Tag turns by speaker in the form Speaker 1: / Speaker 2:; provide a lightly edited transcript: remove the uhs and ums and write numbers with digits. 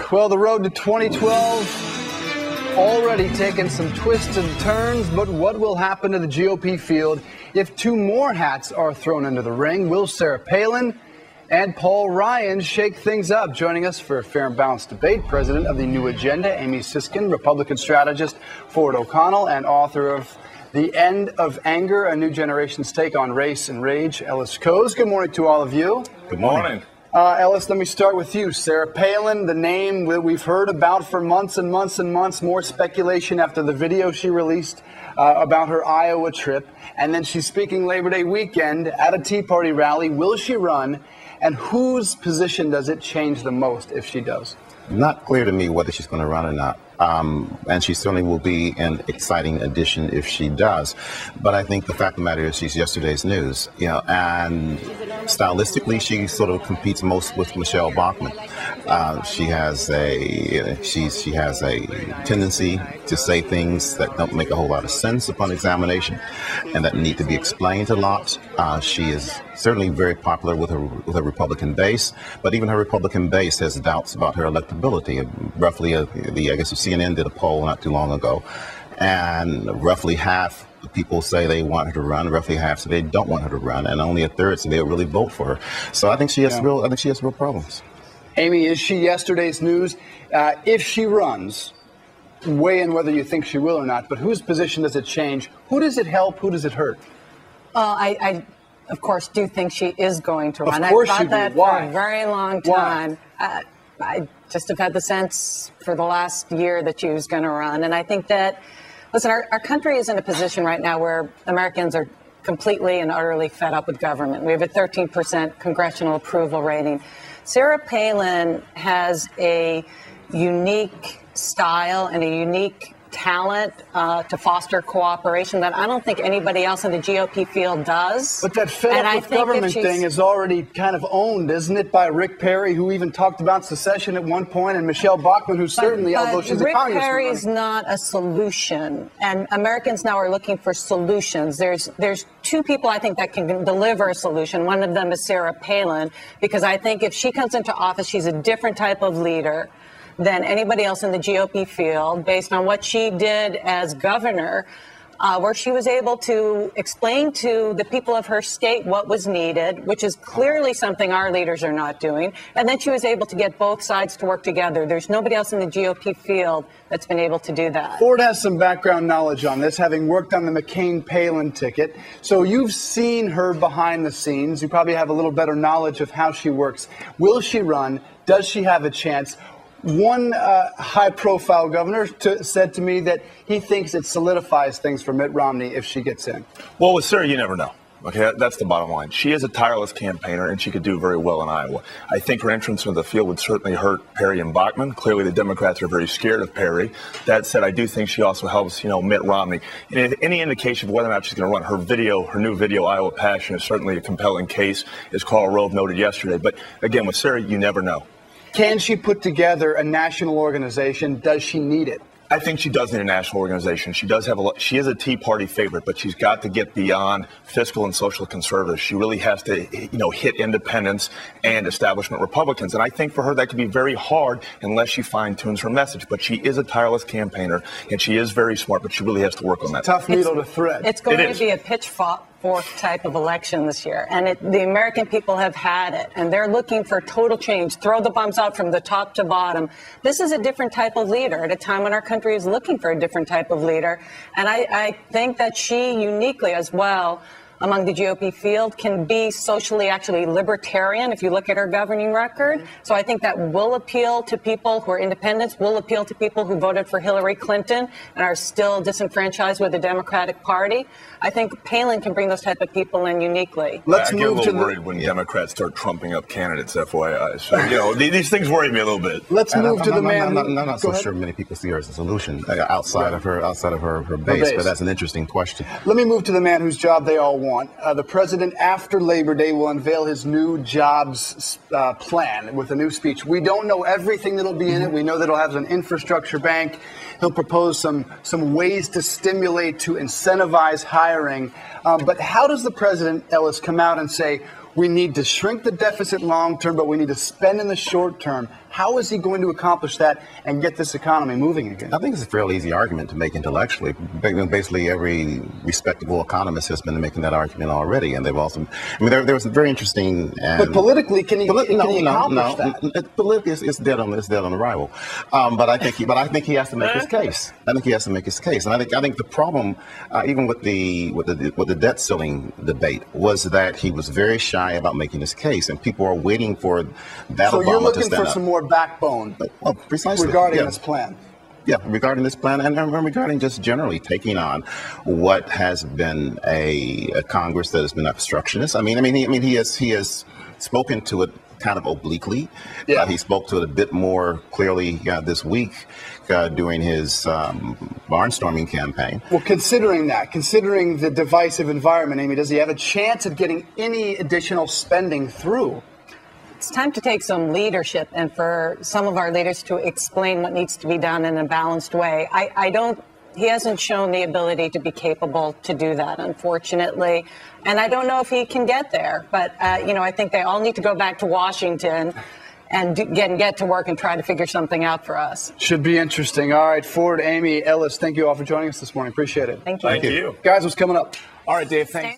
Speaker 1: Well, the road to 2012 already taken some twists and turns, but what will happen to the GOP field if two more hats are thrown into the ring? Will Sarah Palin and Paul Ryan shake things up? Joining us for a fair and balanced debate, president of the New Agenda, Amy Siskind, Republican strategist, Ford O'Connell, and author of The End of Anger, A New Generation's Take on Race and Rage, Ellis Cose. Good morning to all of you.
Speaker 2: Good morning.
Speaker 1: Ellis, let me start with you. Sarah Palin, the name that we've heard about for months and months and months, more speculation after the video she released about her Iowa trip. And then she's speaking Labor Day weekend at a Tea Party rally. Will she run? And whose position does it change the most if she does?
Speaker 2: Not clear to me whether she's going to run or not. And she certainly will be an exciting addition if she does. But I think the fact of the matter is she's yesterday's news, and stylistically she sort of competes most with Michelle Bachmann. She has a tendency to say things that don't make a whole lot of sense upon examination and that need to be explained a lot. She is certainly very popular with her Republican base, but even her Republican base has doubts about her electability. Roughly, I guess CNN did a poll not too long ago, and roughly half the people say they want her to run, roughly half say they don't want her to run, and only a third say they'll really vote for her. So I think she has real problems.
Speaker 1: Amy, is she yesterday's news? If she runs, weigh in whether you think she will or not, but whose position does it change? Who does it help? Who does it hurt?
Speaker 3: I of course, do think she is going to run.
Speaker 1: Of course
Speaker 3: I've
Speaker 1: you
Speaker 3: thought that
Speaker 1: do. Why?
Speaker 3: for a very long time. I just have had the sense for the last year that she was going to run. And I think that, listen, our country is in a position right now where Americans are completely and utterly fed up with government. We have a 13% congressional approval rating. Sarah Palin has a unique style and a unique talent to foster cooperation that I don't think anybody else in the GOP field does.
Speaker 1: But that fed up with government thing is already kind of owned, isn't it, by Rick Perry, who even talked about secession at one point, and Michelle Bachmann, who certainly, although she's a congresswoman.
Speaker 3: Rick Perry is not a solution, and Americans now are looking for solutions. There's two people I think that can deliver a solution. One of them is Sarah Palin, because I think if she comes into office, she's a different type of leader than anybody else in the GOP field, based on what she did as governor, where she was able to explain to the people of her state what was needed, which is clearly something our leaders are not doing. And then she was able to get both sides to work together. There's nobody else in the GOP field that's been able to do that.
Speaker 1: Ford has some background knowledge on this, having worked on the McCain-Palin ticket. So you've seen her behind the scenes. You probably have a little better knowledge of how she works. Will she run? Does she have a chance? One high-profile governor said to me that he thinks it solidifies things for Mitt Romney if she gets in.
Speaker 4: Well, with Sarah, you never know. Okay, that's the bottom line. She is a tireless campaigner, and she could do very well in Iowa. I think her entrance into the field would certainly hurt Perry and Bachmann. Clearly, the Democrats are very scared of Perry. That said, I do think she also helps, Mitt Romney. And any indication of whether or not she's going to run, her new video, Iowa Passion, is certainly a compelling case, as Karl Rove noted yesterday. But again, with Sarah, you never know.
Speaker 1: Can she put together a national organization? Does she need it?
Speaker 4: I think she does need a national organization. She does have she is a Tea Party favorite, but she's got to get beyond fiscal and social conservatives. She really has to, hit independents and establishment Republicans. And I think for her that could be very hard unless she fine-tunes her message. But she is a tireless campaigner, and she is very smart, but she really has to work on that.
Speaker 1: Tough needle to thread.
Speaker 3: It's going to be a pitchfork type of election this year. And the American people have had it. And they're looking for total change. Throw the bombs out from the top to bottom. This is a different type of leader at a time when our country is looking for a different type of leader. And I think that she uniquely as well among the GOP field can be socially actually libertarian if you look at her governing record. So I think that will appeal to people who are independents, will appeal to people who voted for Hillary Clinton and are still disenfranchised with the Democratic Party. I think Palin can bring those type of people in uniquely.
Speaker 4: I get a little worried when Democrats start trumping up candidates, FYI. So, these things worry me a little bit.
Speaker 1: Let's move to the man.
Speaker 2: I'm not so sure many people see her as a solution outside of her base, but that's an interesting question.
Speaker 1: Let me move to the man whose job they all want. The president, after Labor Day, will unveil his new jobs plan with a new speech. We don't know everything that'll be in it. We know that it'll have an infrastructure bank. He'll propose some ways to stimulate, to incentivize hiring. But how does the president, Ellis, come out and say, We need to shrink the deficit long term, but we need to spend in the short term. How is he going to accomplish that and get this economy moving again?
Speaker 2: I think it's a fairly easy argument to make intellectually. Basically, every respectable economist has been making that argument already, and they've also. I mean, there was a very interesting.
Speaker 1: But politically, can he accomplish that?
Speaker 2: Politically, it's dead on arrival. But I think he has to make his case. I think he has to make his case, and I think the problem, even with the debt ceiling debate, was that he was very shy about making his case, and people are waiting for that.
Speaker 1: So
Speaker 2: Obama
Speaker 1: you're looking
Speaker 2: to stand
Speaker 1: for
Speaker 2: up.
Speaker 1: some more backbone regarding this plan.
Speaker 2: Yeah, regarding this plan and regarding just generally taking on what has been a Congress that has been obstructionist. I mean, he has spoken to it kind of obliquely.
Speaker 1: Yeah.
Speaker 2: He spoke to it a bit more clearly this week during his barnstorming campaign.
Speaker 1: Well, considering the divisive environment, Amy, does he have a chance of getting any additional spending through?
Speaker 3: It's time to take some leadership and for some of our leaders to explain what needs to be done in a balanced way. He hasn't shown the ability to be capable to do that, unfortunately. And I don't know if he can get there. But, I think they all need to go back to Washington and get to work and try to figure something out for us.
Speaker 1: Should be interesting. All right, Ford, Amy, Ellis, thank you all for joining us this morning. Appreciate it.
Speaker 3: Thank you.
Speaker 4: Thank you.
Speaker 1: Guys, what's coming up?
Speaker 4: All right, Dave, thanks.